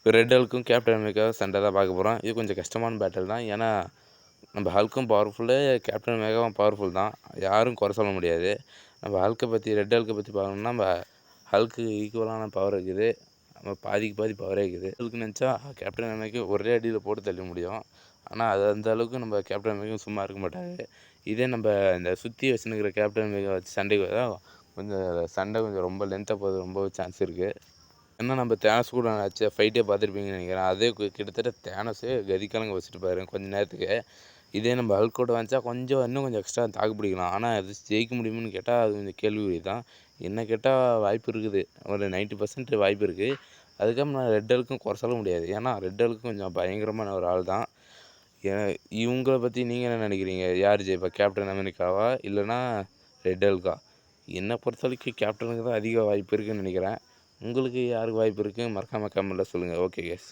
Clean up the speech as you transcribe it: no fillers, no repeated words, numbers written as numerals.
இப்போ red ஹல்க்கும் captain அமெரிக்காவும் சண்டை தான் பார்க்க போகிறோம். இது கொஞ்சம் கஷ்டமான பேட்டில் தான். ஏன்னா நம்ம ஹல்க்கும் பவர்ஃபுல்லு, கேப்டன் அமெரிக்காவும் பவர்ஃபுல் தான். யாரும் குறை சொல்ல முடியாது. நம்ம ரெட் ஹல்க்கை பற்றி பார்க்கணும்னா நம்ம ஹல்க்கு ஈக்குவலான பவர் இருக்குது. நம்ம பாதிக்கு பாதி பவரே இருக்குது. ஹல்க்கு நினச்சா கேப்டன் அமெரிக்கா ஒரே அடியில் போட்டு தள்ள முடியும். ஆனால் அது அந்த அளவுக்கு நம்ம கேப்டன் அமெரிக்கா சும்மா இருக்க மாட்டார். இதே நம்ம இந்த சுற்றி வச்சுன்னுக்கிற கேப்டன் அமெரிக்கா வச்சு சண்டைக்கு தான் கொஞ்சம் சண்டை கொஞ்சம் ரொம்ப லென்த்தாக போகிறது ரொம்ப சான்ஸ் இருக்குது. ஏன்னா நம்ம தேனஸ் கூட ஆச்சு ஃபைட்டே பார்த்துருப்பீங்கன்னு நினைக்கிறேன். அதே கிட்டத்தட்ட தேனஸே கதிக்கலங்க வச்சுட்டு பாருங்க கொஞ்ச நேரத்துக்கு. இதே நம்ம ஹல்கோட வந்துச்சா இன்னும் கொஞ்சம் எக்ஸ்ட்ரா தாக்கு பிடிக்கலாம். ஆனால் அது ஜெயிக்க முடியும்னு கேட்டால் அது கொஞ்சம் கேள்விக்குறி தான். என்ன கேட்டால் வாய்ப்பு இருக்குது, ஒரு 90% வாய்ப்பு இருக்குது. அதுக்கப்புறம் நான் ரெட் ஹல்க்கும் குறை சொல்ல முடியாது. ஏன்னா ரெட் ஹல்க்கு கொஞ்சம் பயங்கரமான ஒரு ஆள் தான். இவங்கள பற்றி நீங்கள் என்ன நினைக்கிறீங்க? யார் ஜெயிப்பா, கேப்டன் அமெரிக்காவா இல்லைனா ரெட் ஹல்க்கா? என்னை பொறுத்த வரைக்கும் கேப்டனுக்கு தான் அதிக வாய்ப்பு இருக்குதுன்னு நினைக்கிறேன். உங்களுக்கு யாருக்கு வாய்ப்பு இருக்குது? மறக்காமல் கமெண்ட்டில் சொல்லுங்கள். Okay case.